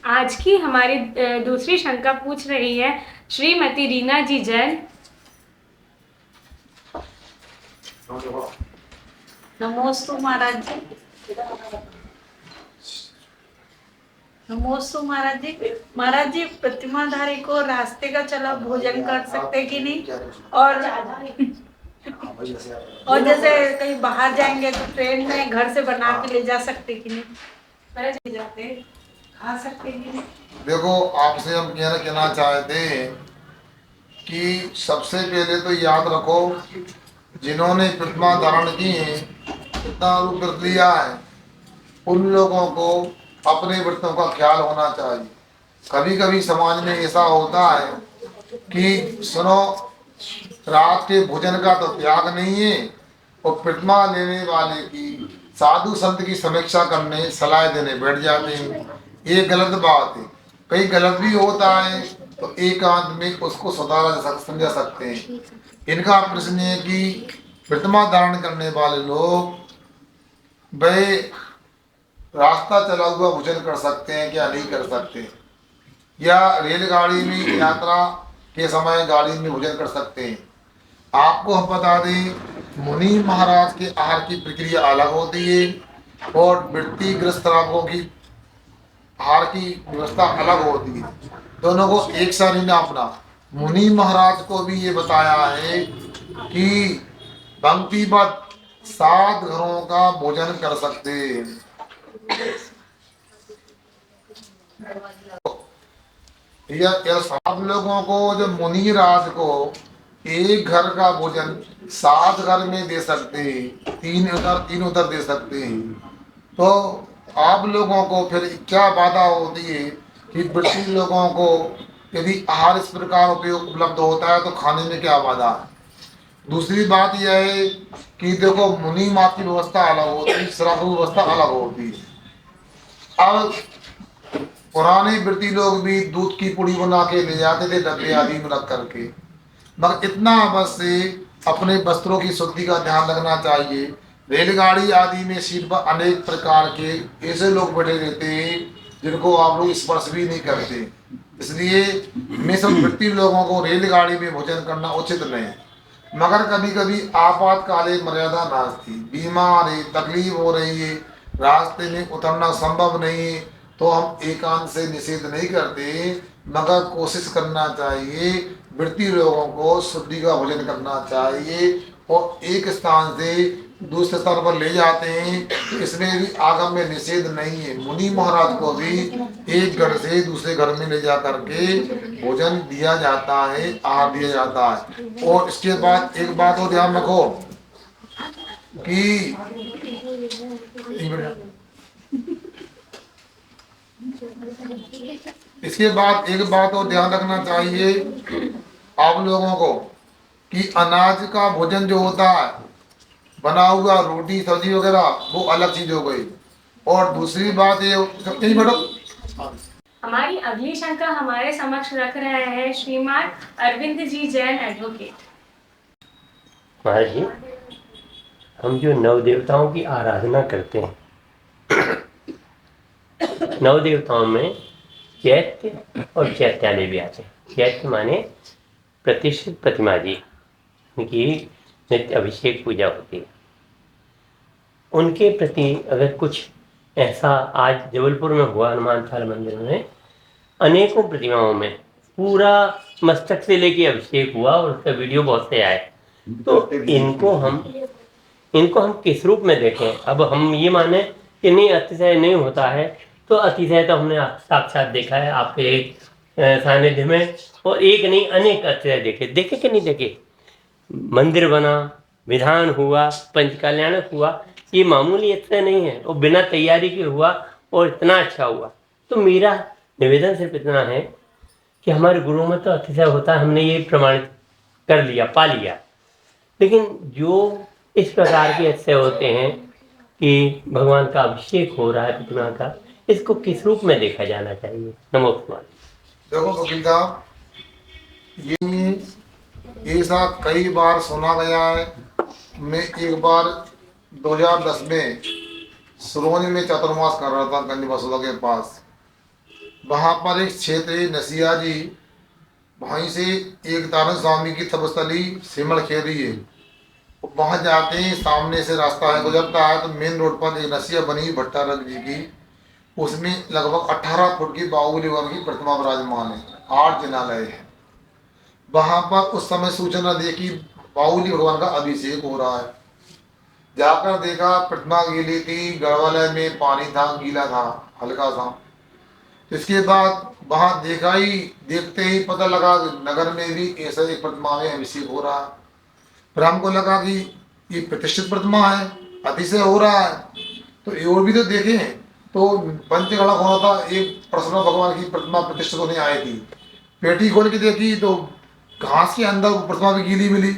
आज की हमारी दूसरी शंका पूछ रही है श्रीमती रीना जी जैन। नमोस्तु महाराज जी। नमोस्तु महाराज जी। महाराज जी, प्रतिमाधारी को रास्ते का चला भोजन कर सकते कि नहीं? और जैसे कहीं बाहर जाएंगे तो ट्रेन में घर से बना के ले जा सकते कि नहीं? महाराज जी जाते खा सकते कि नहीं? देखो, आपसे हम कहना चाहते हैं कि सबसे पहले तो याद रखो, जिन्होंने प्रतिमा धारण की है, इतना रूप व्रत लिया है, उन लोगों को अपने व्रतों का ख्याल होना चाहिए। कभी कभी समाज में ऐसा होता है कि सुनो, रात के भोजन का तो त्याग नहीं है, और प्रतिमा लेने वाले की साधु संत की समीक्षा करने सलाह देने बैठ जाते हैं। ये गलत बात है। कहीं गलत भी होता है तो एकांत में उसको समझा सकते हैं। इनका प्रश्न है कि प्रतिमा धारण करने वाले लोग वे रास्ता चला हुआ भोजन कर सकते हैं क्या नहीं कर सकते, या रेलगाड़ी में यात्रा के समय गाड़ी में भोजन कर सकते हैं। आपको हम बता दें, मुनि महाराज के आहार की प्रक्रिया अलग होती है और वृत्ति ग्रस्त रागों की आहार की व्यवस्था अलग होती है। दोनों को एक साथ नहीं नापना। मुनि महाराज को भी ये बताया है कि पंक्तिबद्ध 7 घरों का भोजन कर सकते हैं। या 7 लोगों को, जो मुनि राज को एक घर का भोजन 7 घर में दे सकते हैं, 3 उधर दे सकते हैं। तो आप लोगों को फिर क्या बाधा होती है कि ब्रिटिश लोगों को यदि आहार इस प्रकार उपयोग उपलब्ध होता है तो खाने में क्या बाधा है। दूसरी बात यह है कि देखो, मुनि मात की व्यवस्था अलग होती है, श्राप की व्यवस्था अलग होती है। अब पुराने वृत्ति लोग भी दूध की पुड़ी बना के ले जाते थे डब्बे आदि में रख करके, मगर इतना अवश्य अपने वस्त्रों की शुद्धि का ध्यान रखना चाहिए। रेलगाड़ी आदि में सीट पर अनेक प्रकार के ऐसे लोग बैठे रहते हैं जिनको आप लोग स्पर्श भी नहीं करते, इसलिए मैं सब वृत्ति लोगों को रेलगाड़ी में भोजन करना उचित नहीं। मगर कभी कभी आपातकाले मर्यादा नाश थी, बीमार है, तकलीफ हो रही है, रास्ते में उतरना संभव नहीं है, तो हम एकांत से निषेध नहीं करते, मगर कोशिश करना चाहिए वृत्ति लोगों को शुद्धि का भोजन करना चाहिए। और एक स्थान से दूसरे स्थान पर ले जाते हैं तो इसमें भी आगम में निषेध नहीं है। मुनि महाराज को भी एक घर से दूसरे घर में ले जा करके भोजन दिया जाता है, आहार दिया जाता है। और इसके बाद एक बात और ध्यान रखो कि इसके बाद एक बात और ध्यान रखना चाहिए आप लोगों को कि अनाज का भोजन जो होता है, बना हुआ रोटी सब्जी वगैरह, वो अलग चीज हो गई। और दूसरी बात ये, हमारी अगली शंका हमारे समक्ष रख रहे हैं श्रीमान अरविंद जी जैन एडवोकेट। महाराज जी, हम जो नव देवताओं की आराधना करते हैं, नव देवताओं में चैत्य और चैत्यालय भी आते हैं। चैत्य माने प्रतिष्ठित प्रतिमा जी, उनकी नित्य अभिषेक पूजा होती है। उनके प्रति अगर कुछ ऐसा, आज जबलपुर में हुआ हनुमान थाल मंदिर में, अनेकों प्रतिमाओं में पूरा मस्तक से लेके अभिषेक हुआ और उसका वीडियो बहुत से आए। तो इनको हम किस रूप में देखें? अब हम ये माने कि नहीं, अतिशय नहीं होता है, तो अतिशय तो हमने साक्षात देखा है आपके सानिध्य में, और एक नहीं अनेक अतिशय देखे कि नहीं देखे। मंदिर बना, विधान हुआ, पंच कल्याण हुआ, ये मामूली अतिशय नहीं है, और बिना तैयारी के हुआ और इतना अच्छा हुआ। तो मेरा निवेदन सिर्फ इतना है कि हमारे गुरुओं में तो अतिशय होता है, हमने ये प्रमाणित कर लिया, पा लिया, लेकिन जो इस प्रकार के अतिशय होते हैं कि भगवान का अभिषेक हो रहा है प्रतिमा का, इसको किस रूप में देखा जाना चाहिए? नमस्कार। देखो वकील साहब, ये ऐसा कई बार सुना गया है। मैं एक बार 2010 में सिरोंज में चतुर्मास कर रहा था गंज बसोदा के पास। वहाँ पर एक क्षेत्र नसिया जी, वहीं से एक दानव स्वामी की तपस्थली सिमल खेरी है। वहाँ जाते ही सामने से रास्ता है गुजरता है तो मेन रोड पर एक नसिया बनी भट्टा रंग जी की, उसमें लगभग 18 फुट की बाहुबली वन की प्रतिमा विराजमान है, 8 जिनालय है। वहां पर उस समय सूचना दी कि बाहुबली भगवान का अभिषेक हो रहा है। जाकर देखा प्रतिमा गीली थी, गर्भालय में पानी था, गीला था हल्का सा। इसके बाद वहां देखा ही, देखते ही पता लगा नगर में भी ऐसा एक प्रतिमा में अभिषेक हो रहा है। फिर हमको लगा कि ये प्रतिष्ठित प्रतिमा है, अतिशय हो रहा है, तो ये और भी तो देखें। तो पंचगढ़ होना था, एक परशुराम भगवान की प्रतिमा प्रतिष्ठित होने आई थी। पेटी खोल के देखी तो घास के अंदर वो प्रतिमा भी गीली मिली।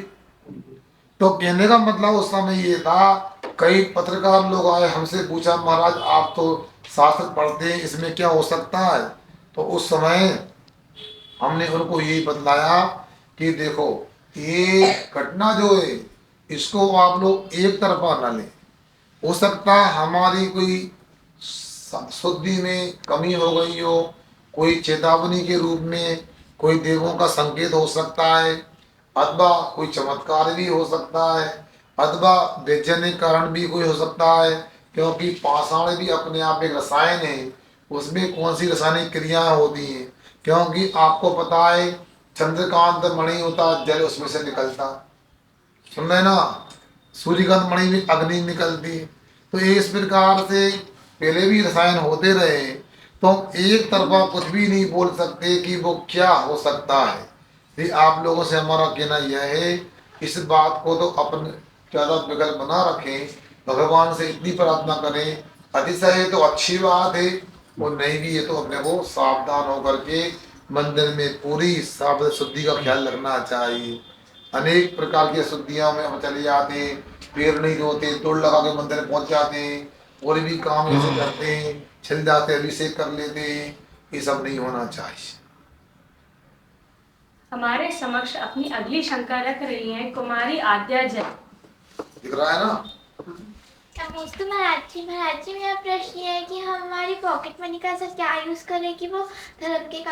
तो कहने का मतलब उस समय ये था, कई पत्रकार लोग आए, हमसे पूछा महाराज आप तो शास्त्र पढ़ते हैं, इसमें क्या हो सकता है। तो उस समय हमने उनको यही बतलाया कि देखो ये घटना जो है इसको आप लोग एक तरफा न लें। हो सकता है हमारी कोई शुद्धि में कमी हो गई हो, कोई चेतावनी के रूप में कोई देवों का संकेत हो सकता है, अथवा कोई चमत्कार भी हो सकता है, अथवा वैज्ञानिक कारण भी कोई हो सकता है। क्योंकि पाषाण भी अपने आप एक रसायन है, उसमें कौन सी रासायनिक क्रियाएं होती हैं। क्योंकि आपको पता है चंद्रकांत मणि होता, जल उसमें से निकलता, सुन रहे ना, सूर्यकांत मणि में अग्नि निकलती। तो इस प्रकार से पहले भी रसायन होते रहे, तो एक तरफा कुछ भी नहीं बोल सकते कि वो क्या हो सकता है। ये आप लोगों से हमारा कहना यह है, इस बात को तो अपन ज़्यादा विकल्प बना रखें, भगवान से इतनी प्रार्थना करें। अतिशय है तो अच्छी बात है, और नहीं भी है तो अपने को सावधान होकर के मंदिर में पूरी सावधान शुद्धि का ख्याल रखना चाहिए। अनेक प्रकार की अशुद्धियों में हम चले जाते हैं, पैर नहीं धोते, दौड़ लगा के मंदिर में पहुंच जाते हैं, और भी काम ऐसे करते हैं, छिल जाते हैं, अभिषेक कर लेते हैं। ये सब नहीं होना चाहिए। हमारे समक्ष अपनी अगली शंका रख रही हैं कुमारी आद्या जैन। दिख रहा है ना? नमस्ते महाराज जी मेरा प्रश्न ये है कि हम हमारी पॉकेट मनी का ऐसा क्या यूज करें कि वो धर्म के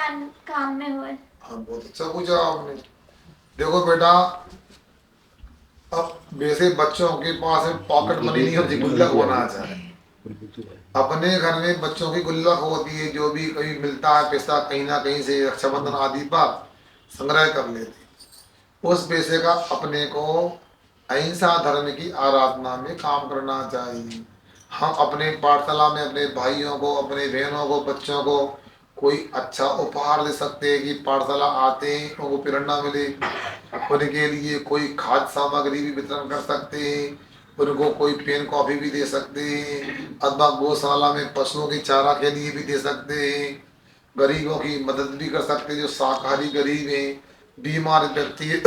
काम में होए। हाँ, बहुत अच्छा पूछा आपने। देखो बेटा, अब वैसे बच्चों के पास पॉकेट मनी नहीं होती, गुल्लक होना चाहिए। अपने घर में बच्चों की गुल्लक होती है, जो भी कभी मिलता है पैसा कहीं ना कहीं से रक्षाबंधन आदि पर संग्रह कर लेते। उस पैसे का अपने को अहिंसा धर्म की आराधना में काम करना चाहिए। हम अपने पाठशाला में अपने भाइयों को, अपने बहनों को, बच्चों को कोई अच्छा उपहार दे सकते हैं कि पाठशाला आते हैं उनको प्रेरणा मिले। उनके लिए कोई खाद्य सामग्री भी वितरण कर सकते हैं, उनको कोई पेन कॉपी भी दे सकते हैं, अथवा गौशाला में पशुओं की चारा के लिए भी दे सकते हैं। गरीबों की मदद भी कर सकते हैं, जो शाकाहारी गरीब हैं, बीमार व्यक्ति है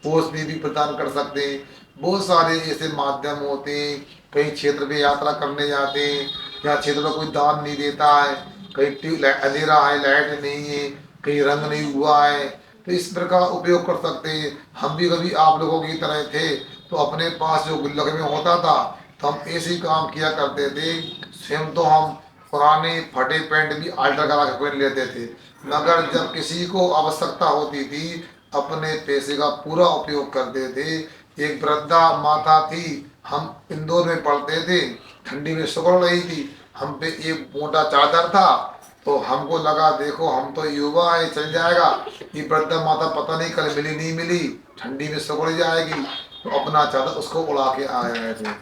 पोषण भी प्रदान कर सकते हैं। बहुत सारे ऐसे माध्यम होते हैं। कहीं क्षेत्र में यात्रा करने जाते हैं, यहाँ क्षेत्र में कोई दान नहीं देता है, कहीं अंधेरा है, लाइट नहीं है, कहीं रंग नहीं हुआ है, तो इस प्रकार उपयोग कर सकते हैं। हम भी कभी आप लोगों की तरह थे, तो अपने पास जो गुल्लक में होता था तो हम ऐसे ही काम किया करते थे। स्वयं तो हम पुराने फटे पैंट भी अल्टर करा के पहन लेते थे, मगर जब किसी को आवश्यकता होती थी अपने पैसे का पूरा उपयोग करते थे। एक वृद्धा माता थी, हम इंदौर में पढ़ते थे, ठंडी में सुकड़ रही थी, हम पे एक मोटा चादर था, तो हमको लगा देखो हम तो युवा है, चल जाएगा। ये वृद्धा माता पता नहीं कल मिली नहीं मिली, ठंडी में सुकड़ जाएगी, तो अपना चादर उसको उड़ा के आ गए थे।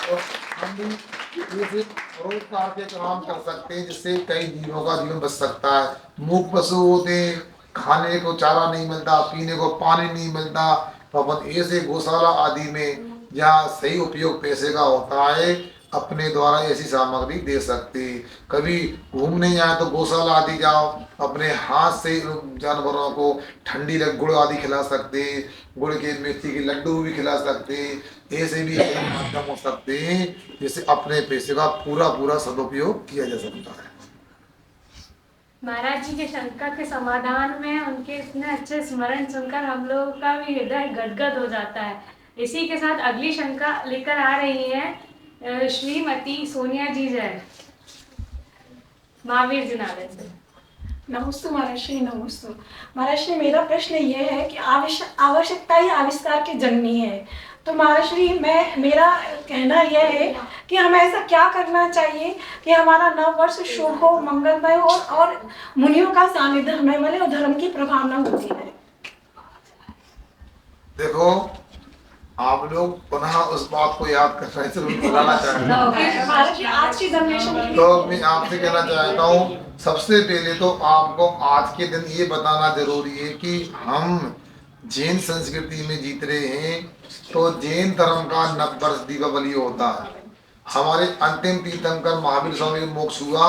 तो हम भी ये रोजगार के काम कर सकते हैं, जिससे कई जीवों का जीवन बच सकता है। मूक पशु होते हैं, खाने को चारा नहीं मिलता, पीने को पानी नहीं मिलता, तो अपन ऐसे गौशाला आदि में जहाँ सही उपयोग पैसे का होता है अपने द्वारा ऐसी सामग्री दे सकते। कभी घूमने जाए तो गौशाला आदि जाओ, अपने हाथ से जानवरों को ठंडी गुड़ आदि खिला सकते, गुड़ के मेथी के लड्डू भी खिला सकते। ऐसे भी माध्यम हो सकते हैं जिससे अपने पैसे का पूरा सदुपयोग किया जा सकता है। महाराज जी के शंका के समाधान में उनके इतने अच्छे स्मरण सुनकर हम लोगों का भी हृदय गदगद हो जाता है। इसी के साथ अगली शंका लेकर आ रही हैं श्रीमती सोनिया जी जैन। महावीर जी नाले से। नमस्ते महर्षि, नमस्ते महर्षि। मेरा प्रश्न ये है कि आवश्यकता ही आविष्कार की जननी है। तो महर्षि मेरा कहना यह है कि हमें ऐसा क्या करना चाहिए कि हमारा नव वर्ष शुभ हो, मंगलमय हो और मुनियों का सानिध्य हमें मिले और धर्म की प्रभावना होती है। देखो, आप लोग पुनः उस बात को याद कर रहे जरूर बताना चाहते हैं। आज की जनरेशन तो मैं आपसे कहना चाहता हूँ, सबसे पहले तो आपको आज के दिन ये बताना जरूरी है कि हम जैन संस्कृति में जीत रहे हैं। तो जैन धर्म का नववर्ष दीपावली होता है। हमारे अंतिम तीर्थंकर महावीर स्वामी का मोक्ष हुआ,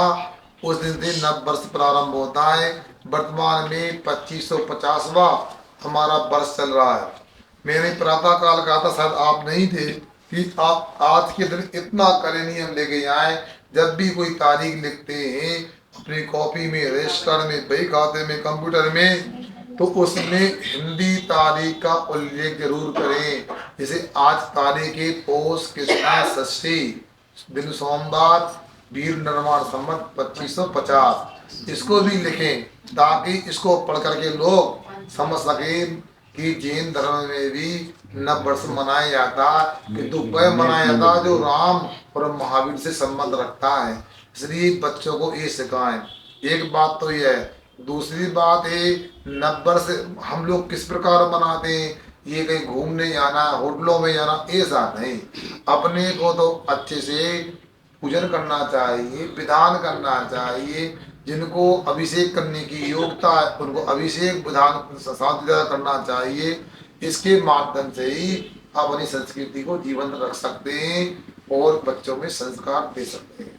उस दिन से नववर्ष प्रारंभ होता है। वर्तमान में 2550वां हमारा वर्ष चल रहा है। मैंने प्रातः काल कहा था, शायद आप नहीं थे, कि आप आज के दिन इतना करे नियम लेके आए, जब भी कोई तारीख लिखते हैं अपनी कॉपी में, रजिस्टर में, बही खाते में, कंप्यूटर में, तो उसमें हिंदी तारीख का उल्लेख जरूर करें। जैसे आज तारीख है पौष कृष्णा षष्ठी, दिन सोमवार, वीर निर्माण संवत 2550, इसको भी लिखें ताकि इसको पढ़ करके लोग समझ सकें कि जैन धर्म में भी नववर्ष मनाया जाता, किंतु वह मनाया जाता जो राम और महावीर से संबंध रखता है। इसलिए बच्चों को ये सिखाएं। एक बात तो यह है। दूसरी बात है, नववर्ष हम लोग किस प्रकार मनाते हैं, ये कहीं घूमने जाना, होटलों में जाना, ऐसा नहीं। अपने को तो अच्छे से पूजन करना चाहिए, विधान करना चाहिए। जिनको अभिषेक करने की योग्यता है उनको अभिषेक विधान साधना करना चाहिए। इसके माध्यम से ही अपनी संस्कृति को जीवंत रख सकते हैं और बच्चों में संस्कार दे सकते हैं।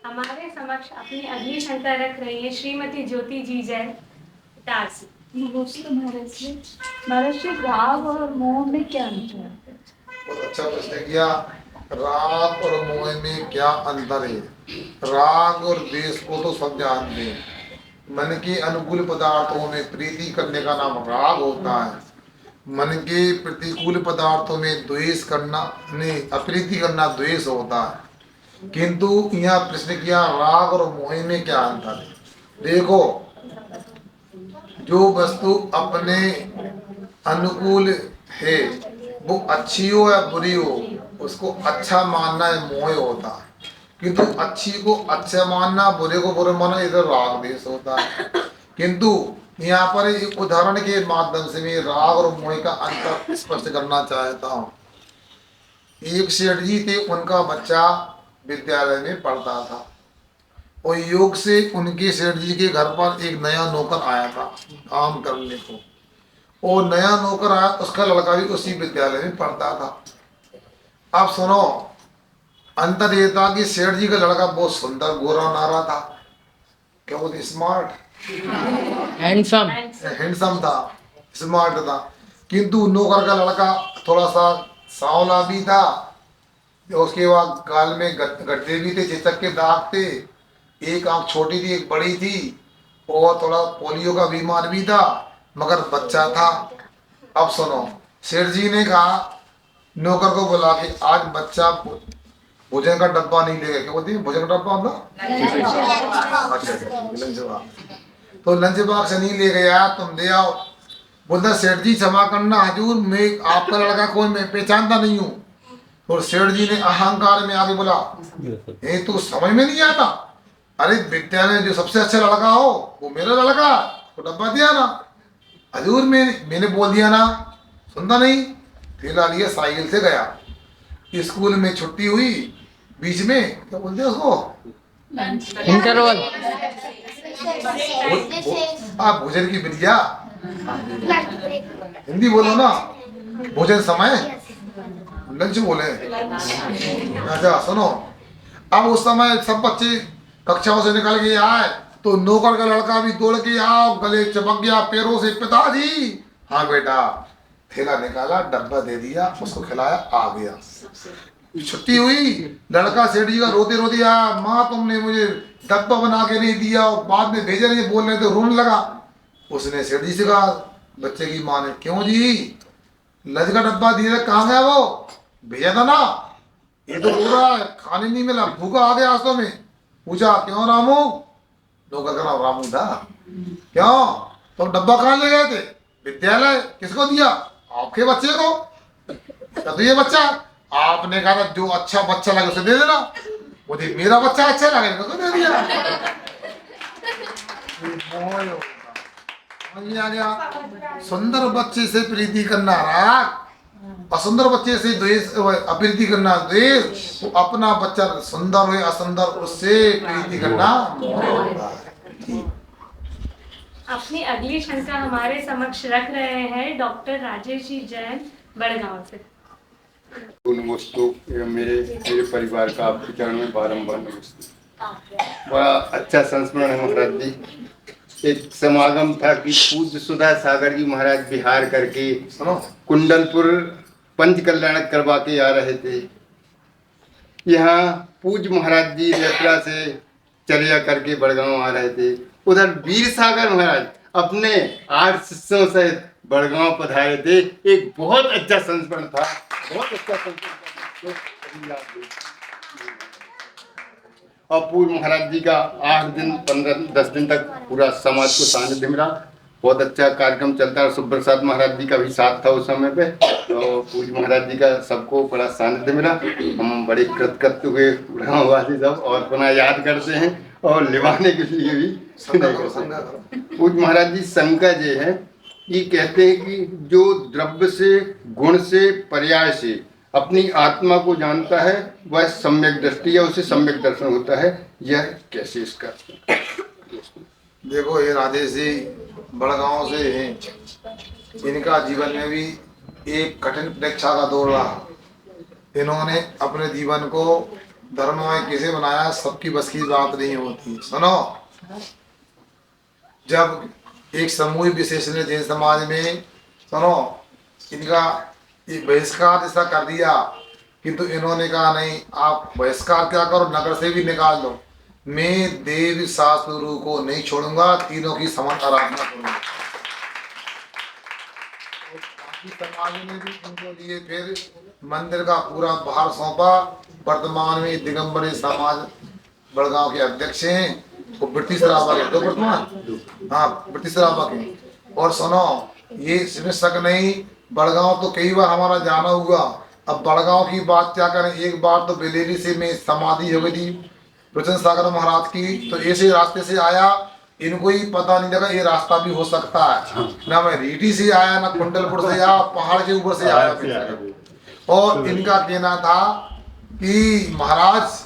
हमारे समक्ष अपनी अग्नि शंकर रख रही है श्रीमती ज्योति जी जैन इटारसी। नमस्ते महर्षि। महर्षि, राग और मोह में क्या अंतर है? बहुत अच्छा प्रश्न किया। राग और मोह में क्या अंतर है? राग और द्वेष को तो सब जानते हैं। मन के अनुकूल पदार्थों में प्रीति करने का नाम राग होता है। मन के प्रतिकूल पदार्थों में द्वेष करना, नहीं, अप्रीति करना द्वेष होता है। किंतु यहाँ प्रश्न किया राग और मोह में क्या अंतर है। देखो, जो वस्तु अपने अनुकूल है वो अच्छी हो या बुरी हो, उसको अच्छा मानना है मोह होता है। किंतु अच्छी को अच्छा मानना, बुरे को बुरे मानना, इधर राग द्वेष होता है। किंतु यहाँ पर एक उदाहरण के माध्यम से मैं राग और मोह का अंतर स्पष्ट करना चाहता हूँ। एक सेठ जी थे, उनका बच्चा विद्यालय में पढ़ता था और योग से उनके सेठ जी के घर पर एक नया नौकर आया था काम करने को। और नया नौकर आया, उसका लड़का भी उसी विद्यालय में पढ़ता था। अब सुनो, अंतर ये था कि सेठ जी का लड़का बहुत सुंदर गोरा नारा था, क्या बोलते, स्मार्ट, हैंडसम था, स्मार्ट था। किंतु नौकर का लड़का थोड़ा सा सांवला भी था, उसके बाद गाल में गड्ढे भी थे, चेचक के दाग थे, एक आंख छोटी थी एक बड़ी थी, और थोड़ा पोलियो का बीमार भी था, मगर बच्चा था। अब सुनो, सेठ जी ने कहा नौकर को बुला के, आज बच्चा भोजन का डब्बा नहीं लेगा। क्या बोलती है भोजन का डब्बा होता? Lunch box. तो लंच बॉक्स नहीं ले गया, तुम ले आओ। बोलता सेठ जी क्षमा करना हजूर, मैं आपका लड़का कौन, मैं पहचानता नहीं हूँ। और सेठ जी ने अहंकार में आगे बोला, ये तो समझ में नहीं आता, अरे विद्यालय में जो सबसे अच्छा लड़का हो वो मेरा लड़का, तो डब्बा दिया ना। हजूर मैंने बोल दिया ना, सुनता नहीं। थैला लिया, साइकिल से गया। स्कूल में छुट्टी हुई, बीच में क्या बोलते हैं उसको, इंटरवल, आप भोजन की विद्या, हिंदी बोलो ना, भोजन समय, लंच बोले। अच्छा सुनो, अब उस समय सब बच्चे कक्षाओं से निकल के आए, तो नौकर का लड़का भी दौड़ के आओ, गले चमक गया पैरों से, पिताजी। हाँ बेटा, थैला निकाला, डब्बा दे दिया, उसको खिलाया, आ गया। छुट्टी हुई, लड़का सेठ जी का रोते रोते आया, माँ तुमने मुझे डब्बा बना के नहीं दिया, और बाद में भेजा नहीं, बोल रहे तो रोने लगा। उसने सेठ जी से कहा, बच्चे की माँ ने, क्यों जी, लंच का डब्बा दिया, कहाँ गया वो? भेजा था ना, ये तो रो रहा है खाने नहीं मिला, भूखा आ गया आंसू में। पूछा क्यों रामू? नौकर का नाम रामू था। क्यों? तो डब्बा कहाँ ले गए थे? विद्यालय। किसको दिया? आपके बच्चे को। तो ये बच्चा, आपने कहा था जो अच्छा बच्चा लगे उसे दे देना, मुझे मेरा बच्चा अच्छा लगे तो दे दिया। ये आ गया सुंदर बच्चे से प्रीति करना राग, असुंदर बच्चे से द्वेष, अप्रीति करना द्वेष। तो अपना बच्चा सुंदर हो असुंदर उससे प्रीति करना। अपनी अगली शंका हमारे समक्ष रख रहे हैं डॉक्टर राजेश जी जैन बड़गांव से। नमस्तु। मेरे परिवार का आपके चरण में बारंबार नमस्ते। बड़ा अच्छा संस्मरण है महाराज जी। एक समागम था कि पूज्य सुधा सागर जी महाराज बिहार करके कुंडलपुर पंच कल्याण करवा के आ रहे थे। यहाँ पूज्य महाराज जी यात्रा से चर्या करके बड़गांव आ रहे थे। उधर वीर सागर महाराज अपने 8 शिष्यों सहित बड़गांव पधारे थे। एक बहुत अच्छा संस्मरण था, बहुत अच्छा संस्मरण था। और पूर्व महाराज जी का 8 दिन 15-10 दिन तक पूरा समाज को सानिध्य मिला। बहुत अच्छा कार्यक्रम चलता है। सुप्रसाद महाराज जी का भी साथ था उस समय पे। तो पूज्य महाराज जी का सबको बड़ा सानिध्य मिला। हम बड़े कृतकृत हुए वासी सब, और पुनः याद करते हैं और निभाने के लिए भी पूज्य महाराज जी शंका जो है ये कहते हैं कि जो द्रव्य से, गुण से, पर्याय से अपनी आत्मा को जानता है वह सम्यक दृष्टि या उसे सम्यक दर्शन होता है। यह कैसे इसका? देखो ये राजेश जी बड़गांव से हैं, इनका जीवन में भी एक कठिन परीक्षा का दौर रहा। इन्होंने अपने जीवन को धर्ममय कैसे बनाया, सबकी बस की बात नहीं होती। सुनो, जब एक समूह विशेष ने जैन समाज में, सुनो, इनका ये बहिष्कार ऐसा कर दिया, किंतु इन्होंने कहा नहीं, आप बहिष्कार क्या करो, नगर से भी निकाल दो, मैं देव शास्त्रु को नहीं छोड़ूंगा, तीनों की समान आराधना करूंगा। समाज ने भी इनको लिए फिर मंदिर का पूरा भार सौंपा। वर्तमान में दिगंबर समाज बड़गांव के अध्यक्ष हैं, वो ब्रिटिश सराबा के दो वर्तमान, हाँ ब्रिटिश सराबा के। और सुनो, ये इसमें शक नहीं, बड़गांव तो कई बार हमारा जाना हुआ। अब बड़गांव की बात क्या करें, एक बार तो बेलेरी से में समाधि हो गई थी प्रचंड सागर महाराज की, तो ऐसे रास्ते से आया, इनको ही पता नहीं लगा ये रास्ता भी हो सकता है। ना मैं रीटी से आया, ना कुंडलपुर से आया, पहाड़ के ऊपर से आया। और इनका कहना था कि महाराज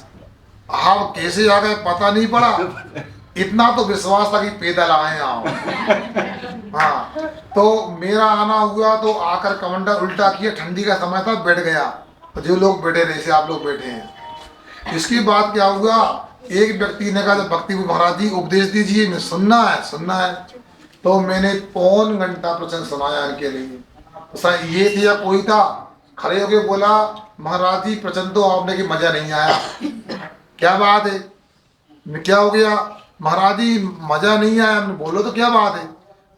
आप कैसे आ गए पता नहीं पड़ा, इतना तो विश्वास था कि पैदल आए आओ। हाँ, तो मेरा आना हुआ तो आकर कमंडर उल्टा किया, ठंडी का समय था, बैठ गया। तो जो लोग बैठे रहे से आप लोग बैठे हैं। इसके बाद क्या हुआ, एक व्यक्ति ने कहा भक्ति महाराज जी उपदेश दीजिए, मैं सुनना है। तो मैंने पौन घंटा प्रवचन सुनाया इनके लिए। तो ये थी या कोई था, खड़े होके बोला महाराज जी प्रवचन तो आपने की मजा नहीं आया। क्या बात है? क्या हो गया? महाराज जी मजा नहीं आया। हमने बोलो तो क्या बात है,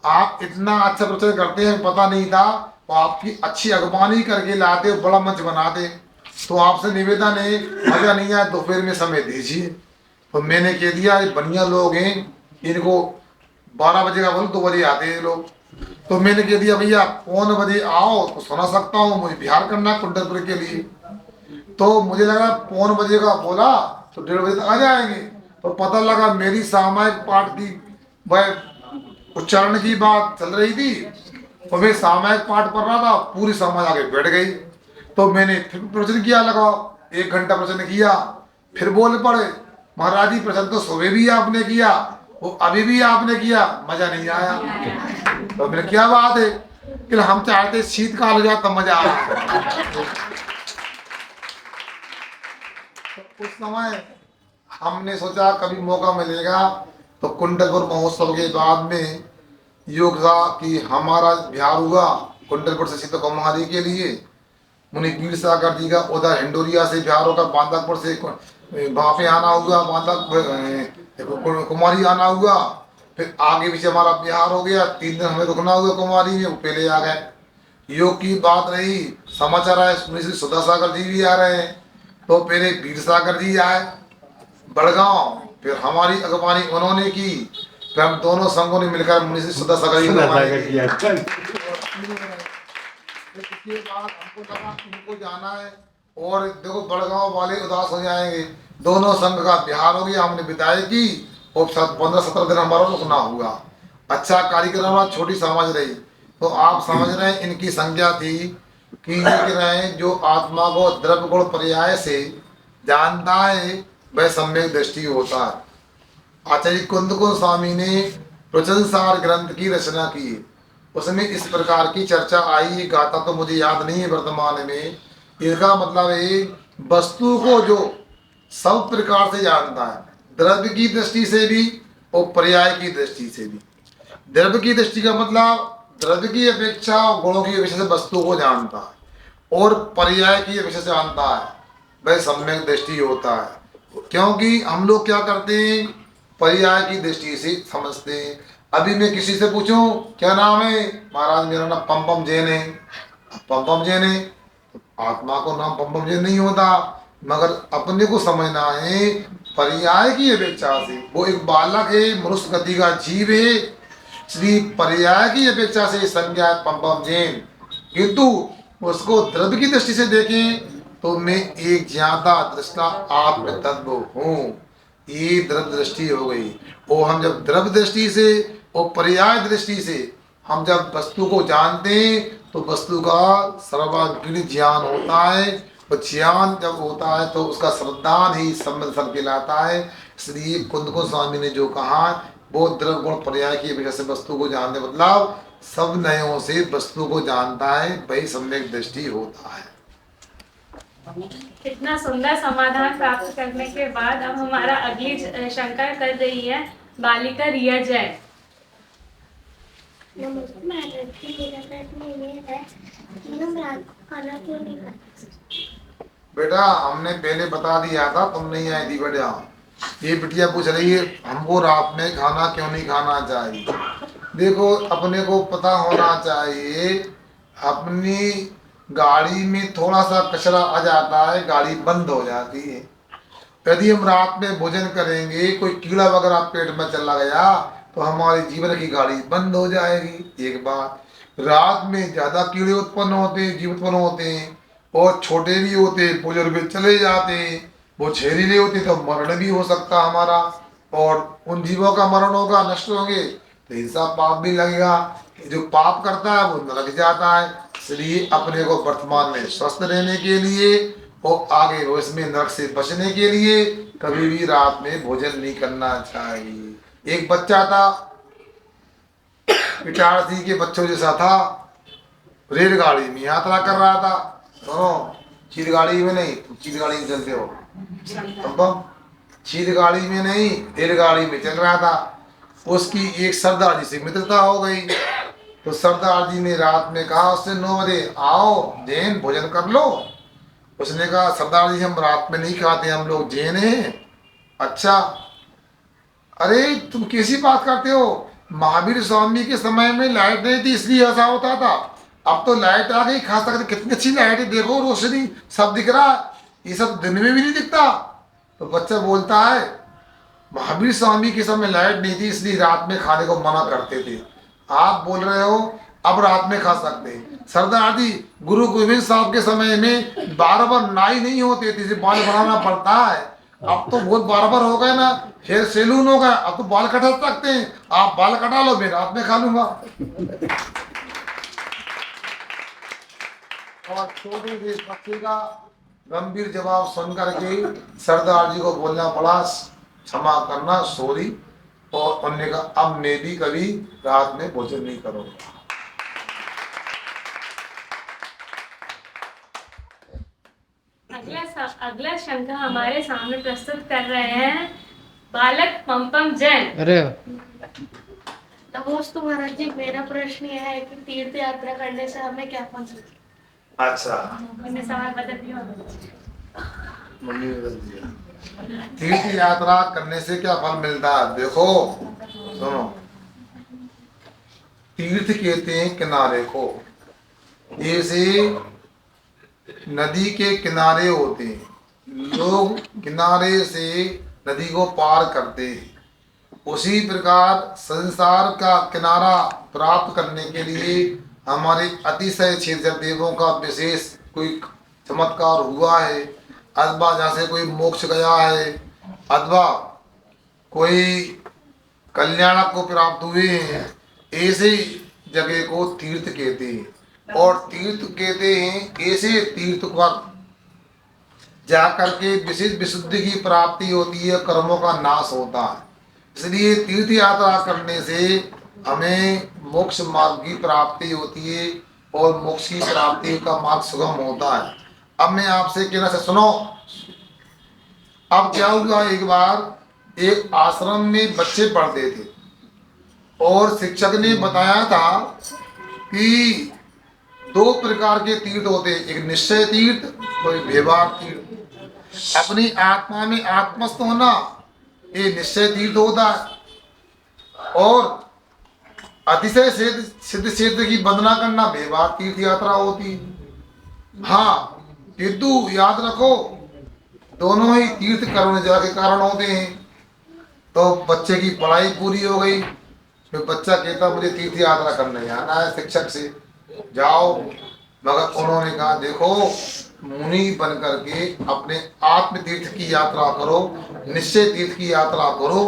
आप इतना अच्छा प्रवचन करते हैं, पता नहीं था, तो आपकी अच्छी अगवानी करके लाते, बड़ा मंच बनाते, तो आपसे निवेदन है मजा नहीं आया दोपहर में समय दीजिए। तो मैंने कह दिया ये बढ़िया लोग हैं, इनको 12 बजे का बोलो 2 बजे आते हैं लोग। तो मैंने कह दिया भैया 1 बजे आओ तो सुना सकता हूँ, मुझे बिहार करना कुंडलपुर के लिए। तो मुझे लगा 1 बजे का बोला तो 1:30 बजे तक आ जाएंगे। तो पता लगा मेरी सामायिक पाठ की वह उच्चारण की बात चल रही थी, तो मैं सामायिक पाठ पढ़ रहा था, पूरी समाज आगे बैठ गई। तो मैंने फिर प्रवचन किया, लगा 1 घंटा प्रवचन किया, फिर बोल पड़े महाराज जी प्रवचन तो सुबह भी आपने किया, वो अभी भी आपने किया, मजा नहीं आया। तो मैंने क्या बात है कि हम चाहते शीतकाल हो जाए तब मजा आ रहा। उस समय हमने सोचा कभी मौका मिलेगा तो कुंडलपुर महोत्सव के बाद में योग था कि हमारा बिहार हुआ कुंडलपुर से सीता कुमारी के लिए, मुनि वीर सागर जी का उधर हिंडोरिया से बिहार होकर बांदापुर से वहाँ पे आना हुआ, बांदा कुमारी आना हुआ, फिर आगे पीछे हमारा बिहार हो गया। 3 दिन हमें रुकना हुआ कुमारी में, वो पहले आ गए। योग की बात रही, समाचार आए मुनि श्री सुधा सागर जी भी आ रहे हैं, तो पहले वीर सागर जी आए बड़गांव, फिर हमारी अगवानी उन्होंने की, फिर हम दोनों संघों ने मिलकर मुनि श्री सुधा सागर जी को अगवानी की। इसके बाद हमको लगा इनको जाना है, और देखो बड़गांव वाले उदास हो जाएंगे, दोनों संघ का बिहार हो गया, हमने विदाई की और 15-17 दिन हमारा रुकना हुआ। अच्छा कार्यक्रम रहा, छोटी समाज रही। तो आप समझ रहे हैं इनकी संज्ञा थी कि ये कह रहे हैं जो आत्मा को द्रव्य गुण पर्याय से जानता है वह सम्यक दृष्टि होता है। आचार्य कुंद स्वामी ने प्रचनसार ग्रंथ की रचना की, उसमें इस प्रकार की चर्चा आई, गाथा तो मुझे याद नहीं है वर्तमान में। इसका मतलब है वस्तु को जो सब प्रकार से जानता है, द्रव्य की दृष्टि से भी और पर्याय की दृष्टि से भी। द्रव्य की दृष्टि का मतलब द्रव्य की अपेक्षा और गुणों की अपेक्षा से वस्तु को जानता है, और पर्याय की अपेक्षा से जानता है, वह सम्यक दृष्टि होता है। क्योंकि हम लोग क्या करते हैं, पर्याय की दृष्टि से समझते हैं। अभी मैं किसी से पूछूं क्या नाम है, महाराज मेरा नाम पम जैन है। पम जैन है, आत्मा को नाम पम जैन नहीं होता, मगर अपने को समझना है पर्याय की अपेक्षा से। वो एक बालक है, मनुष्य गति का जीव है, इसलिए पर्याय की अपेक्षा से संज्ञा पम जैन। किंतु उसको द्रव्य की दृष्टि से देखें तो मैं एक ज्ञाता दृष्टा आत्म तत्व हूँ, ये द्रव्य दृष्टि हो गई। और हम जब द्रव्य दृष्टि से और पर्याय दृष्टि से हम जब वस्तु को जानते हैं तो वस्तु का सर्वांगीण ज्ञान होता है, और ज्ञान जब होता है तो उसका श्रद्धान ही सम्मिलन कहलाता है। इसलिए कुंद स्वामी ने जो कहा वो द्रव्य गुण पर्याय की वजह से वस्तु को जानते, मतलब सब नयों से वस्तु को जानता है, वही सम्यक दृष्टि होता है। इतना सुंदर समाधान प्राप्त करने के बाद अब हमारा अगली शंका कर रही है बालिका रिया जैन। नमस्ते महाराज जी, मेरा प्रश्न ये है कि हम रात को खाना क्यों नहीं खाते? बेटा हमने पहले बता दिया था, तुम नहीं आई थी बेटा। ये बिटिया पूछ रही है हमको रात में खाना क्यों नहीं खाना चाहिए। देखो अपने को पता होना चाहिए, अपनी गाड़ी में थोड़ा सा कचरा आ जाता है, गाड़ी बंद हो जाती है। यदि हम रात में भोजन करेंगे, कोई कीड़ा वगैरह पेट में चला गया तो हमारे जीवन की गाड़ी बंद हो जाएगी। एक बात, रात में ज्यादा कीड़े उत्पन्न होते हैं, जीव उत्पन्न होते हैं, और छोटे भी होते हैं, बुजुर्ग चले जाते हैं, वो जहरीले होते तो मरण भी हो सकता हमारा, और उन जीवों का मरण होगा, नष्ट होंगे तो हिंसा पाप भी लगेगा। जो पाप करता है वो नरक जाता है। इसलिए अपने को वर्तमान में स्वस्थ रहने के लिए और आगे भविष्य में नरक से बचने के लिए कभी भी रात में भोजन नहीं करना चाहिए। एक बच्चा था, इटारसी के बच्चों जैसा था, रेलगाड़ी में यात्रा कर रहा था। सुनो, चील गाड़ी में नहीं, तुम चील गाड़ी में चलते हो, चील गाड़ी में नहीं रेलगाड़ी में चल रहा था। उसकी एक सरदार जी से मित्रता हो गई, तो सरदार जी ने रात में कहा उससे 9 बजे आओ जैन भोजन कर लो। उसने कहा सरदार जी हम रात में नहीं खाते, हम लोग जैन हैं। अच्छा, अरे तुम कैसी बात करते हो, महावीर स्वामी के समय में लाइट नहीं थी इसलिए ऐसा होता था, अब तो लाइट आ गई, खा सकते, कितनी अच्छी लाइट है, देखो रोशनी सब दिख रहा, ये सब दिन में भी नहीं दिखता। तो बच्चा बोलता है महावीर स्वामी के समय लाइट नहीं थी इसलिए रात में खाने को मना करते थे, आप बोल रहे हो अब रात में खा सकते हैं। सरदार जी गुरु गोविंद साहब के समय में बार नाई नहीं होते थे, बाल बनाना पड़ता है, अब तो बहुत बार हो गए ना, हेयर सैलून हो गया, अब तो बाल कटा सकते हैं, आप बाल कटा लो मैं रात में खा लूंगा। और छोटे से बच्चे का गंभीर जवाब सुन करके सरदार जी को बोलना पड़ा क्षमा करना, सॉरी, और उन्होंने कहा अब मैं भी कभी रात में भोजन नहीं करूंगा। अगला शंका हमारे सामने प्रस्तुत कर रहे हैं बालक पम जैन। अरे नमस्ते महाराज जी, मेरा प्रश्न यह है कि तीर्थ यात्रा करने से हमें क्या फल मिलता है? अच्छा, मैंने सवाल बदल दिया। मम्मी ने बदल दिया। तीर्थ यात्रा करने से क्या फल मिलता है? देखो सुनो, तीर्थ कहते हैं किनारे को, जैसे नदी के किनारे होते हैं, लोग किनारे से नदी को पार करते हैं। उसी प्रकार संसार का किनारा प्राप्त करने के लिए हमारे अतिशय क्षेत्र देवों का विशेष कोई चमत्कार हुआ है, अथवा जैसे कोई मोक्ष गया है, अथवा कोई कल्याणक को प्राप्त हुए हैं, ऐसे जगह को तीर्थ कहते हैं। और तीर्थ कहते हैं ऐसे तीर्थ पर जाकर के विशेष विशुद्धि की प्राप्ति होती है, कर्मों का नाश होता है। इसलिए तीर्थ यात्रा करने से हमें मोक्ष मार्ग की प्राप्ति होती है और मोक्ष की प्राप्ति का मार्ग सुगम होता है। अब मैं आपसे कहना से सुनो, अब क्या हुआ, एक बार एक आश्रम में बच्चे पढ़ते थे और शिक्षक ने बताया था कि 2 प्रकार के तीर्थ होते हैं, एक निश्चय तीर्थ और एक व्यवहार तीर्थ। अपनी आत्मा में आत्मस्थ होना ये निश्चय तीर्थ होता है, और अतिशय सिद्ध क्षेत्र की वंदना करना व्यवहार तीर्थ यात्रा होती है। हाँ, किंतु याद रखो दोनों ही तीर्थ कर्म के कारण होते हैं। तो बच्चे की पढ़ाई पूरी हो गई, फिर बच्चा कहता मुझे तीर्थ यात्रा करने जाना है, शिक्षक से जाओ, मगर उन्होंने कहा देखो मुनि बन करके अपने आत्म तीर्थ की यात्रा करो, निश्चय तीर्थ की यात्रा करो।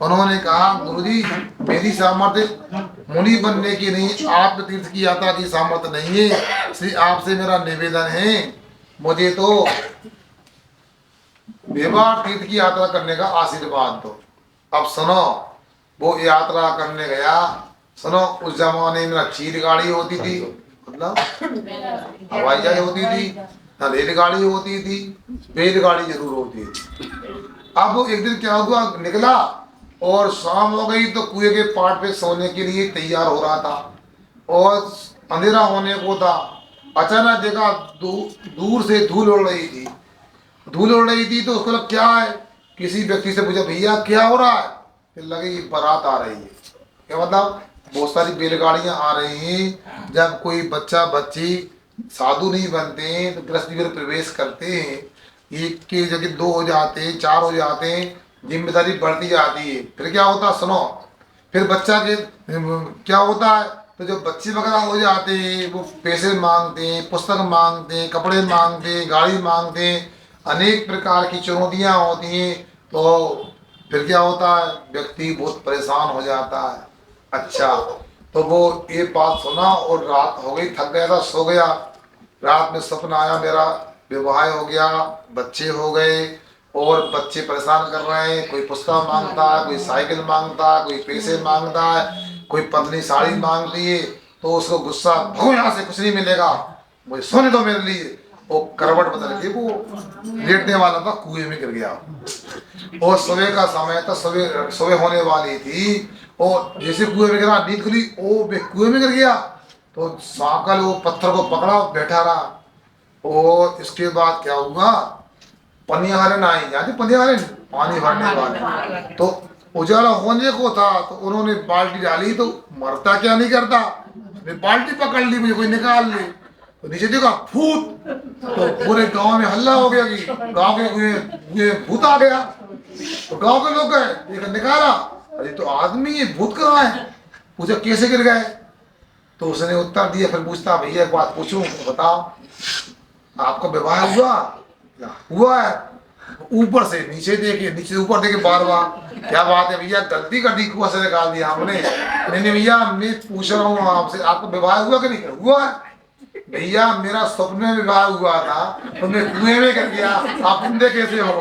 उन्होंने कहा गुरुजी मेरी सामर्थ्य मुनि बनने की नहीं, आत्म तीर्थ की यात्रा की सामर्थ्य नहीं है, इसलिए आपसे मेरा निवेदन है मुझे तो व्यवहार तीर्थ की यात्रा करने का आशीर्वाद दो। अब सुनो, वो यात्रा करने गया। सुनो, उस जमाने में चीर गाड़ी होती थी, मतलब हवाई जहाज होती थी, ना रेलगाड़ी होती थी, बैलगाड़ी जरूर होती थी। अब वो एक दिन क्या हुआ, निकला और शाम हो गई तो कुएं के पाट पे सोने के लिए तैयार हो रहा था और अंधेरा होने को था। अचानक देखा दूर से धूल उड़ रही थी। धूल उड़ रही थी तो उसको लगा क्या है, किसी व्यक्ति से पूछा भैया क्या हो रहा है, फिर लगे ये बारात आ रही है। क्या मतलब, बहुत सारी बैलगाड़ियां आ रही हैं। जब कोई बच्चा बच्ची साधु नहीं बनते हैं तो गृहस्थ में प्रवेश करते हैं, एक के जगह 2 हो जाते हैं, 4 हो जाते हैं, जिम्मेदारी बढ़ती जाती है। फिर क्या होता सुनो, फिर बच्चा के क्या होता है, तो जो बच्चे वगैरह हो जाते हैं वो पैसे मांगते हैं, पुस्तक मांगते हैं, कपड़े मांगते हैं, गाड़ी मांगते हैं, अनेक प्रकार की चुनौतियां होती हैं। तो फिर क्या होता है, व्यक्ति बहुत परेशान हो जाता है। अच्छा, तो वो ये बात सुना और रात हो गई, थक गया था, सो गया। रात में सपना आया मेरा विवाह हो गया, बच्चे हो गए और बच्चे परेशान कर रहे हैं, कोई पुस्तक मांगता है, कोई साइकिल मांगता है, कोई पैसे मांगता है, कोई पत्नी साड़ी मांगती है। तो उसको गुस्सा, भगो यहाँ से, कुछ नहीं मिलेगा, मुझे सोने दो मेरे लिए। वो करवट बदल के वो लेटने वाला था, कुएं में गिर गया। और सुबह का समय था, सुबह होने वाली थी और जैसे कुएं में गिरा, नींद खुली, ओ कुएं में गिर गया। तो सांकल वो पत्थर को पकड़ा, बैठा रहा। और इसके बाद क्या हुआ, पनियारन आई, जाते पनियारन पानी भरने वाले, तो उजाला होने को था। तो उन्होंने बाल्टी डाली, तो मरता क्या नहीं करता, बाल्टी पकड़ ली, मुझे कोई निकाल ले। तो नीचे देखा भूत, तो पूरे गांव में हल्ला हो गया कि गांव के भूत आ गया। तो गांव के लोग गए, देखा निकाला, अरे तो आदमी ये भूत कहाँ है, पूछा कैसे गिर गए। तो उसने उत्तर दिया। फिर पूछता भैया एक बात पूछूं, तो बताओ आपका विवाह हुआ है? ऊपर से नीचे देखे, नीचे से ऊपर देखे, बार बार क्या बात है भैया, गलती कर दी, कुआं से निकाल दिया हमने। नहीं भैया मैं पूछ रहा हूँ आपसे, आपका विवाह हुआ कि नहीं हुआ है? भैया मेरा स्वप्न में विवाह हुआ था, तो मैं कुएं में गिर गया, आप बंदे कैसे हो?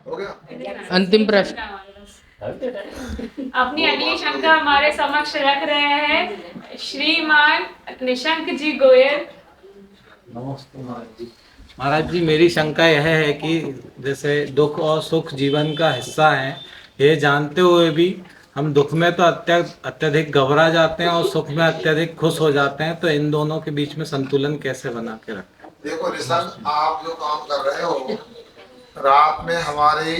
हो गया। अंतिम प्रश्न अपनी अगली शंका हमारे समक्ष रख रहे हैं श्रीमान निशंक जी गोयल। महाराज जी, मेरी शंका यह है कि जैसे दुख और सुख जीवन का हिस्सा है, ये जानते हुए भी हम दुख में तो अत्यधिक घबरा जाते हैं और सुख में अत्यधिक खुश हो जाते हैं, तो इन दोनों के बीच में संतुलन कैसे बना के रखें? देखो निशंक, आप जो काम कर रहे हो, रात में हमारी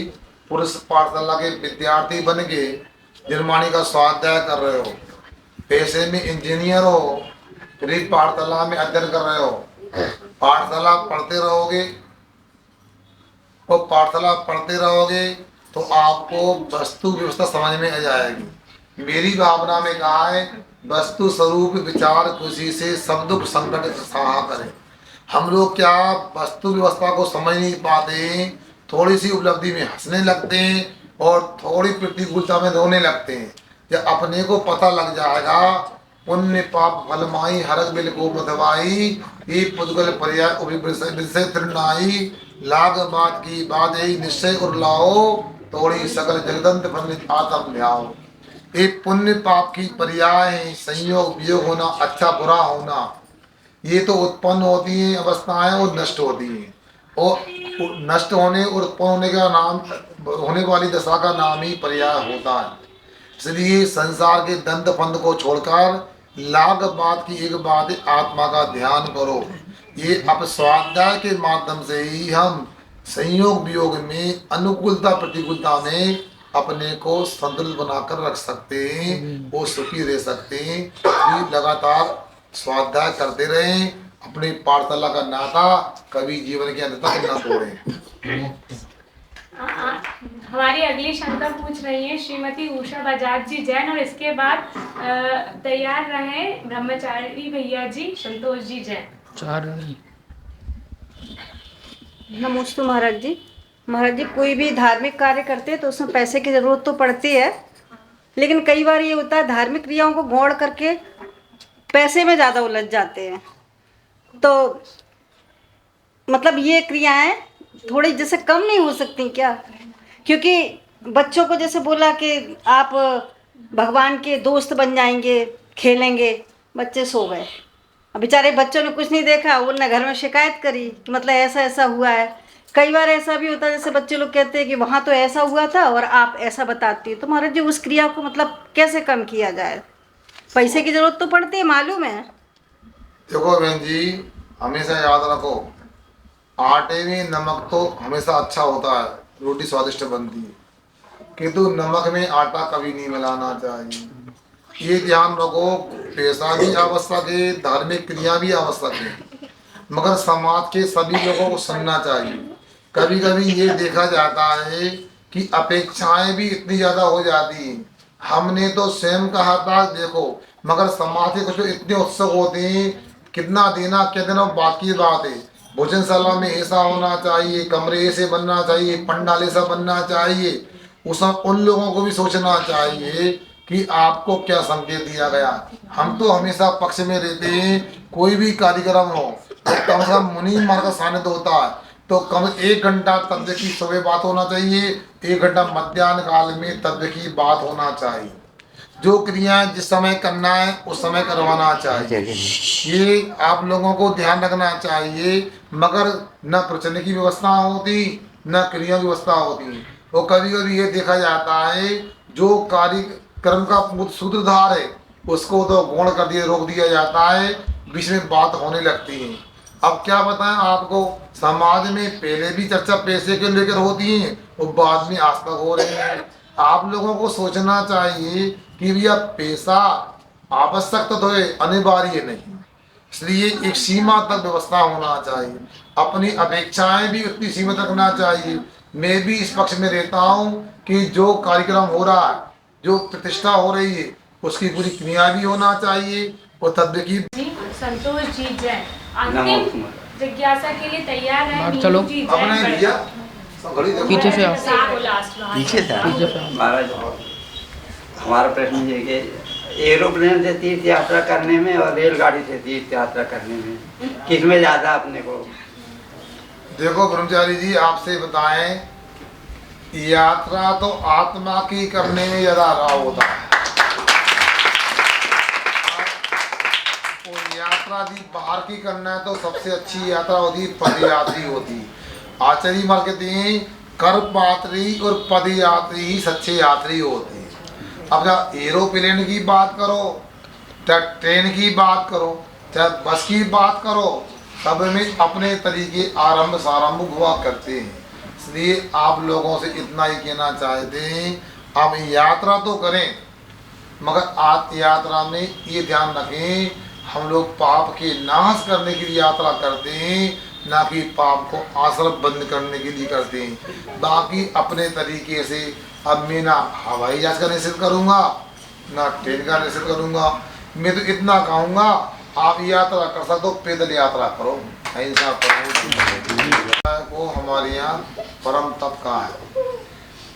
पुरुष पाठशाला के विद्यार्थी बन के निर्माणी का स्वाध्याय कर रहे हो, पैसे में इंजीनियर हो, फिर पाठशाला में अध्ययन कर रहे हो, पाठशाला पढ़ते रहोगे और पाठशाला पढ़ते रहोगे तो आपको वस्तु व्यवस्था समझ में आ जाएगी। मेरी भावना में कहा है, वस्तु स्वरूप विचार खुशी से सब दुख संकट सहा करें। हम लोग क्या वस्तु व्यवस्था को समझ नहीं पाते, थोड़ी सी उपलब्धि में हंसने लगते हैं और थोड़ी प्रतिकूलता में रोने लगते हैं। जब अपने को पता लग जाएगा, पुण्य पाप फलमाई हरक बिल को बधवाई, ये पुद्गल पर्याय तृणाई, लाग बात की बात यही निश्चय उर्लाओ, तोड़ी सकल जगदंत फलित आत्म ध्याओ। ये पुण्य पाप की पर्याय है, संयोग वियोग होना, अच्छा बुरा होना, ये तो उत्पन्न होती हैं अवस्थाएं और नष्ट होती हैं, और नष्ट होने और उत्पन्न होने का नाम, होने वाली दशा का नाम ही पर्याय होता है। इसलिए संसार के दंड फंद को छोड़कर लाग बात की एक बात आत्मा का ध्यान करो। ये अब स्वाध्याय के माध्यम से ही हम संयोग वियोग में, अनुकूलता प्रतिकूलता में अपने को संतुलित बनाकर रख सकते हैं, वो सुखी रह सकते हैं। ये लगातार स्वाध्याय करते रहें, अपनी पाठशाला का नाता कभी जीवन के अंत तक न तोड़ें। हमारी अगली शंका पूछ रही है श्रीमती उषा बजाज जी जैन, और इसके बाद तैयार रहे ब्रह्मचारी भैया जी संतोष जी जैन। नमस्ते महाराज जी। महाराज जी, कोई भी धार्मिक कार्य करते हैं तो उसमें पैसे की ज़रूरत तो पड़ती है, लेकिन कई बार ये होता है धार्मिक क्रियाओं को गौड़ करके पैसे में ज़्यादा उलझ जाते हैं। तो मतलब ये क्रियाएं थोड़ी जैसे कम नहीं हो सकती क्या? क्योंकि बच्चों को जैसे बोला कि आप भगवान के दोस्त बन जाएंगे, खेलेंगे, बच्चे सो गए। अब बेचारे बच्चों ने कुछ नहीं देखा, उन्होंने घर में शिकायत करी कि मतलब ऐसा ऐसा हुआ है। कई बार ऐसा भी होता है जैसे बच्चे लोग कहते हैं कि वहाँ तो ऐसा हुआ था और आप ऐसा बताती हो। तो महाराज जी, उस क्रिया को मतलब कैसे कम किया जाए? पैसे की ज़रूरत तो पड़ती है, मालूम है। देखो बहन जी, हमेशा याद रखो, आटे में नमक तो हमेशा अच्छा होता है, रोटी स्वादिष्ट बनती है, किंतु नमक में आटा कभी नहीं मिलाना चाहिए। ये ध्यान रखो, पैसा भी आवश्यक है, धार्मिक क्रिया भी आवश्यक है, मगर समाज के सभी लोगों को सुनना चाहिए। कभी कभी ये देखा जाता है कि अपेक्षाएं भी इतनी ज़्यादा हो जाती हैं। हमने तो स्वयं कहा था देखो, मगर समाज के कुछ इतने उत्सुक होते हैं, कितना देना क्या देना बात की बात है। भोजनशाला में ऐसा होना चाहिए, कमरे ऐसे बनना चाहिए, पंडाल ऐसा बनना चाहिए। उन लोगों को भी सोचना चाहिए कि आपको क्या संकेत दिया गया। हम तो हमेशा पक्ष में रहते हैं, कोई भी कार्यक्रम हो तो कम से कम मुनि मार्ग का सानिध्य होता है, तो कम 1 घंटा तत्व की सुबह बात होना चाहिए, 1 घंटा मध्याह्न काल में तत्व की बात होना चाहिए। जो क्रियाएं जिस समय करना है उस समय करवाना चाहिए, ये आप लोगों को ध्यान रखना चाहिए। मगर न प्रचलन की व्यवस्था होती, न क्रिया व्यवस्था होती। तो कभी कभी ये देखा जाता है जो कार्यक्रम का सूत्रधार है उसको तो गौण कर दिया, रोक दिया जाता है, बीच में बात होने लगती है। अब क्या बताएं आपको, समाज में पहले भी चर्चा पैसे के लेकर होती है और बाद में आज तक हो रही है। आप लोगों को सोचना चाहिए कि भैया पैसा आवश्यक तो है, अनिवार्य नहीं, इसलिए एक सीमा तक व्यवस्था होना चाहिए। अपनी अपेक्षाएं भी उतनी सीमा तक रखना चाहिए। मैं भी इस पक्ष में रहता हूँ कि जो कार्यक्रम हो रहा है, जो प्रतिष्ठा हो रही है, उसकी पूरी क्रिया भी होना चाहिए और तत्व की। संतोष जी जैन अंतिम जिज्ञासा के लिए तैयार है। चलो अपने भैया पीछे से आओ, पीछे से महाराज, हमारा प्रश्न ये कि एरोप्लेन से तीर्थ यात्रा करने में और रेलगाड़ी से तीर्थ यात्रा करने में किसमें ज़्यादा अपने को? देखो ब्रह्मचारी जी, आपसे बताएं, यात्रा तो आत्मा की करने में ज़्यादा लाभ होता है। और यात्रा भी बाहर की करना है तो सबसे अच्छी यात्रा होती है पद यात्री होती है। आचार्य मार कहते हैं कर पात्री और पद यात्री ही सच्चे यात्री होते हैं। अब जब एरोप्लेन की बात करो, चाहे ट्रेन की बात करो, चाहे बस की बात करो, सब में अपने तरीके आरंभ सारंभ हुआ करते हैं। इसलिए आप लोगों से इतना ही कहना चाहते हैं, अब यात्रा तो करें, मगर यात्रा में ये ध्यान रखें, हम लोग पाप के नाश करने के लिए यात्रा करते हैं, ना कि पाप को आश्रम बंद करने के लिए करते हैं। बाकी अपने तरीके से अब मैं ना हवाई जहाज का निषेध करूँगा, ना ट्रेन का निषेध करूँगा। मैं तो इतना कहूँगा, आप यात्रा कर सकते हो, पैदल यात्रा करो, अहिंसा को हमारे यहाँ परम तप का है।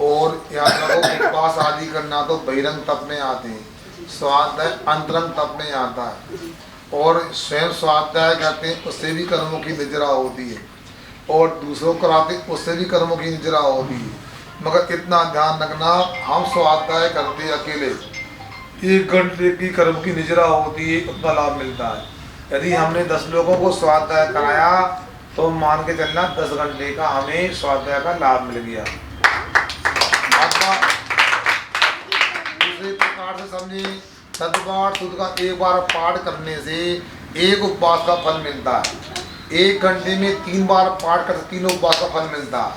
और यात्रा को उपवास आदि करना तो बहिरंग तप में आते हैं, स्वाध्याय अंतरंग तप में आता है। और स्वयं स्वाध्याय करते हैं, उससे भी कर्मों की निजरा होती है, और दूसरों कराते उससे भी कर्मों की निजरा होती है। मगर इतना ध्यान रखना, हम स्वाध्याय करते अकेले 1 घंटे की कर्म की निजरा होती है, उतना लाभ मिलता है। यदि हमने 10 लोगों को स्वाध्याय कराया तो मान के चलना 10 घंटे का हमें स्वाध्याय का लाभ मिल गया। दूसरे प्रकार से समझे, सतपाठ शुद्ध का एक बार पाठ करने से 1 उपवास का फल मिलता है। 1 घंटे में 3 बार पाठ कर 3 उपवास का फल मिलता है।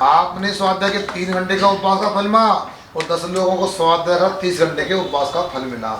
आपने स्वाध्याय के 3 घंटे का उपवास का फल मिला और 10 लोगों को स्वाध्याय 30 घंटे के उपवास का फल मिला।